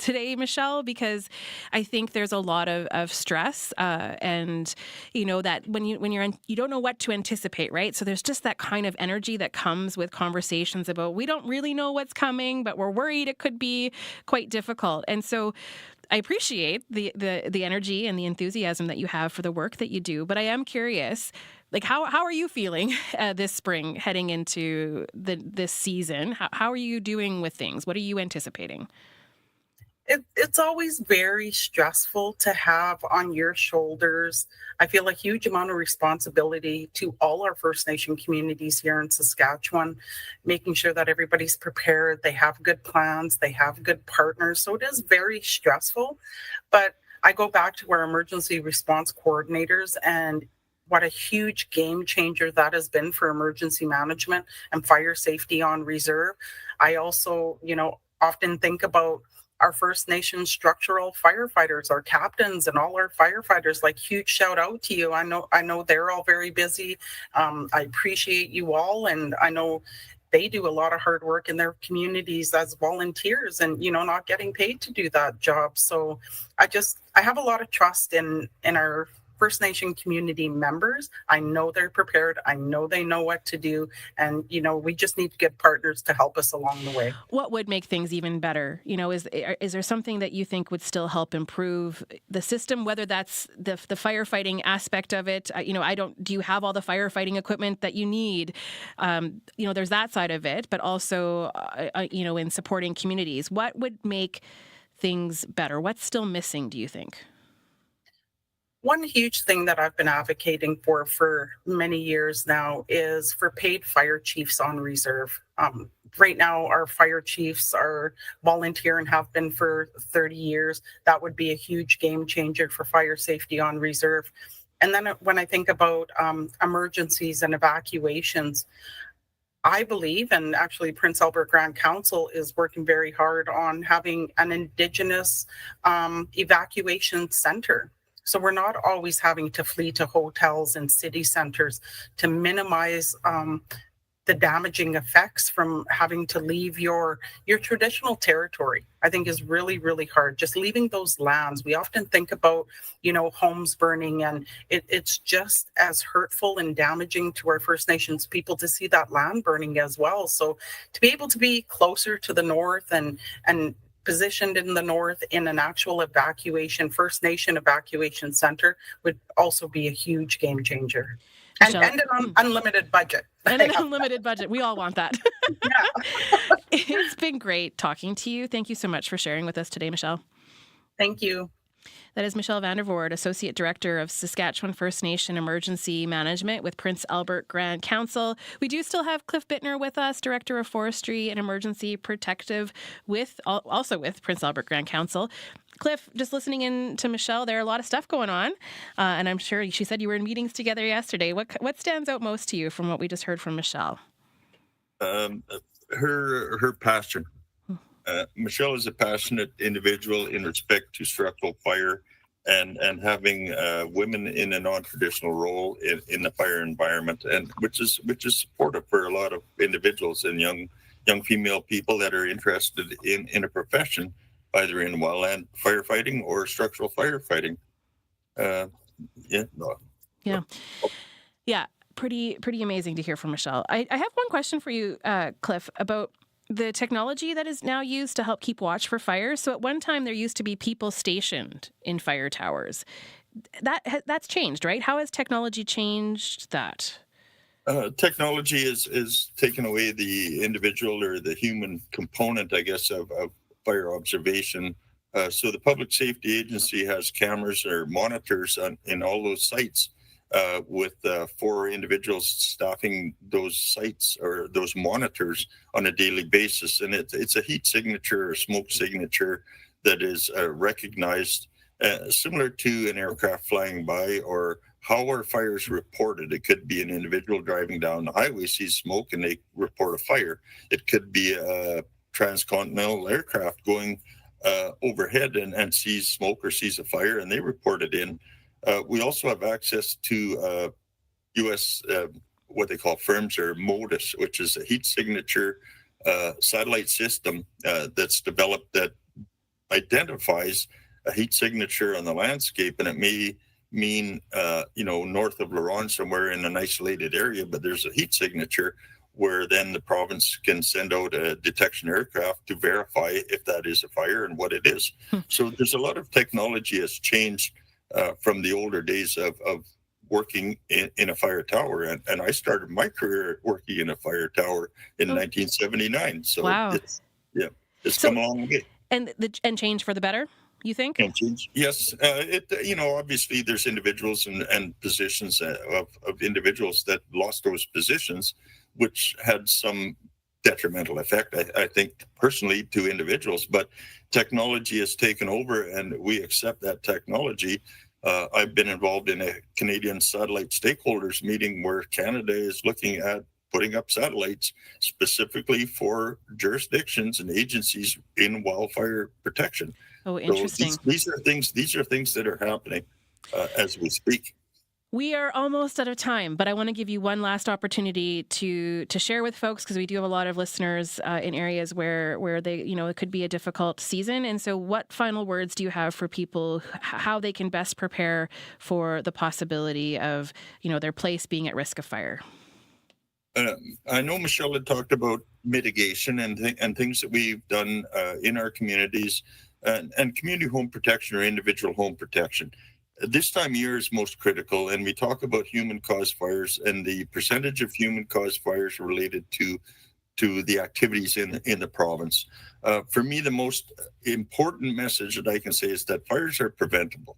today, Michelle, because I think there's a lot of stress, and that when you don't know what to anticipate, right? So there's just that kind of energy that comes with conversations about we don't really know what's coming, but we're worried it could be quite difficult. And so I appreciate the energy and the enthusiasm that you have for the work that you do, but I am curious, how are you feeling this spring heading into this season? How are you doing with things? What are you anticipating? It's always very stressful to have on your shoulders. I feel a huge amount of responsibility to all our First Nation communities here in Saskatchewan, making sure that everybody's prepared, they have good plans, they have good partners. So it is very stressful. But I go back to our emergency response coordinators and what a huge game changer that has been for emergency management and fire safety on reserve. I also, often think about our First Nation structural firefighters, our captains, and all our firefighters. Huge shout out to you. I know they're all very busy. I appreciate you all, and I know they do a lot of hard work in their communities as volunteers, and not getting paid to do that job. So I have a lot of trust in our First Nation community members. I know they're prepared. I know they know what to do. And, we just need to get partners to help us along the way. What would make things even better? Is there something that you think would still help improve the system, whether that's the firefighting aspect of it? Do you have all the firefighting equipment that you need? There's that side of it, but also, in supporting communities, what would make things better? What's still missing, do you think? One huge thing that I've been advocating for many years now is for paid fire chiefs on reserve. Right now, our fire chiefs are volunteer and have been for 30 years. That would be a huge game changer for fire safety on reserve. And then when I think about emergencies and evacuations, I believe, and actually Prince Albert Grand Council is working very hard on having an Indigenous evacuation center. So we're not always having to flee to hotels and city centers to minimize the damaging effects from having to leave your traditional territory. I think is really, really hard. Just leaving those lands. We often think about, homes burning, and it's just as hurtful and damaging to our First Nations people to see that land burning as well. So to be able to be closer to the north and positioned in the north in an actual First Nation evacuation center would also be a huge game changer. And an unlimited budget. And an unlimited budget. We all want that. Yeah. It's been great talking to you. Thank you so much for sharing with us today, Michelle. Thank you. That is Michelle Vandervoort, Associate Director of Saskatchewan First Nation Emergency Management with Prince Albert Grand Council. We do still have Cliff Bittner with us, Director of Forestry and Emergency Protective, also with Prince Albert Grand Council. Cliff, just listening in to Michelle, there are a lot of stuff going on, and I'm sure she said you were in meetings together yesterday. What stands out most to you from what we just heard from Michelle? Her passion. Michelle is a passionate individual in respect to structural fire and having women in a non-traditional role in the fire environment, and which is supportive for a lot of individuals and young female people that are interested in a profession either in wildland firefighting or structural firefighting. Yeah, pretty amazing to hear from Michelle. I have one question for you, Cliff, about the technology that is now used to help keep watch for fires. So at one time there used to be people stationed in fire towers. That's changed, right? How has technology changed that? Technology is taking away the individual or the human component, I guess, of fire observation. So the Public Safety Agency has cameras or monitors in all those sites with 4 individuals staffing those sites or those monitors on a daily basis. And it's a heat signature or smoke signature that is recognized, similar to an aircraft flying by or how are fires reported. It could be an individual driving down the highway, sees smoke, and they report a fire. It could be a transcontinental aircraft going overhead and sees smoke or sees a fire, and they report it in. We also have access to U.S. What they call FIRMS or MODIS, which is a heat signature satellite system that's developed that identifies a heat signature on the landscape, and it may mean north of Laurent somewhere in an isolated area, but there's a heat signature where then the province can send out a detection aircraft to verify if that is a fire and what it is. So there's a lot of technology has changed from the older days of working in a fire tower. And I started my career working in a fire tower in 1979. So wow. It's come a long way. And change for the better, you think? And change, yes. Obviously there's individuals and positions of individuals that lost those positions, which had some detrimental effect, I think, personally to individuals. But technology has taken over, and we accept that technology. I've been involved in a Canadian satellite stakeholders meeting where Canada is looking at putting up satellites specifically for jurisdictions and agencies in wildfire protection. Oh, interesting. So these are things that are happening as we speak. We are almost out of time, but I want to give you one last opportunity to share with folks, because we do have a lot of listeners in areas where they, it could be a difficult season. And so what final words do you have for people, how they can best prepare for the possibility of, their place being at risk of fire? I know Michelle had talked about mitigation and things that we've done in our communities and community home protection or individual home protection. This time of year is most critical, and we talk about human-caused fires and the percentage of human-caused fires related to the activities in the province. For me, the most important message that I can say is that fires are preventable.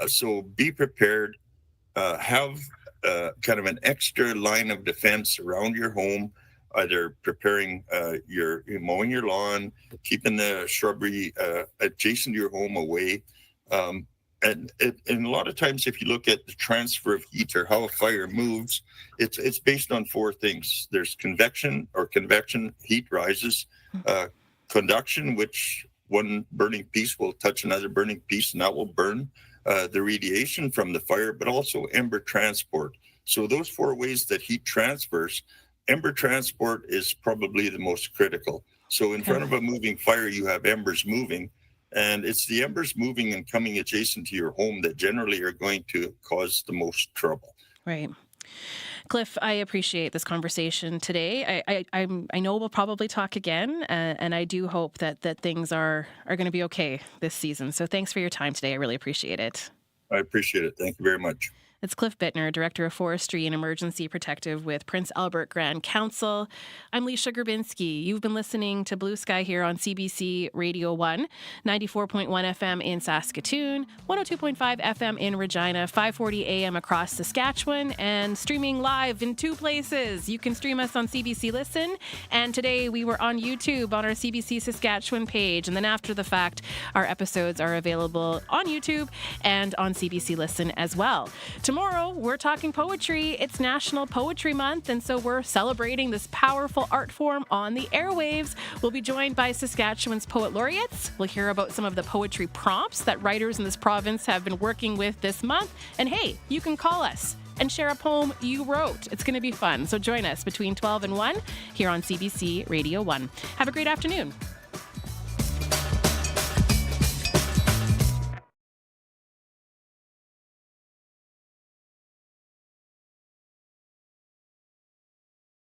So be prepared. Have kind of an extra line of defense around your home, either preparing your mowing your lawn, keeping the shrubbery adjacent to your home away. And a lot of times, if you look at the transfer of heat or how a fire moves, it's based on 4 things. There's convection, heat rises, conduction, which one burning piece will touch another burning piece and that will burn, the radiation from the fire, but also ember transport. So those 4 ways that heat transfers, ember transport is probably the most critical. So in front of a moving fire, you have embers moving. And it's the embers moving and coming adjacent to your home that generally are going to cause the most trouble. Right. Cliff, I appreciate this conversation today. I know we'll probably talk again, and I do hope that things are going to be okay this season. So thanks for your time today. I really appreciate it. I appreciate it. Thank you very much. It's Cliff Bittner, Director of Forestry and Emergency Protective with Prince Albert Grand Council. I'm Leisha Grabinski. You've been listening to Blue Sky here on CBC Radio 1, 94.1 FM in Saskatoon, 102.5 FM in Regina, 540 AM across Saskatchewan, and streaming live in 2 places. You can stream us on CBC Listen, and today we were on YouTube on our CBC Saskatchewan page, and then after the fact, our episodes are available on YouTube and on CBC Listen as well. Tomorrow, we're talking poetry. It's National Poetry Month, and so we're celebrating this powerful art form on the airwaves. We'll be joined by Saskatchewan's poet laureates. We'll hear about some of the poetry prompts that writers in this province have been working with this month. And hey, you can call us and share a poem you wrote. It's going to be fun. So join us between 12 and 1 here on CBC Radio 1. Have a great afternoon.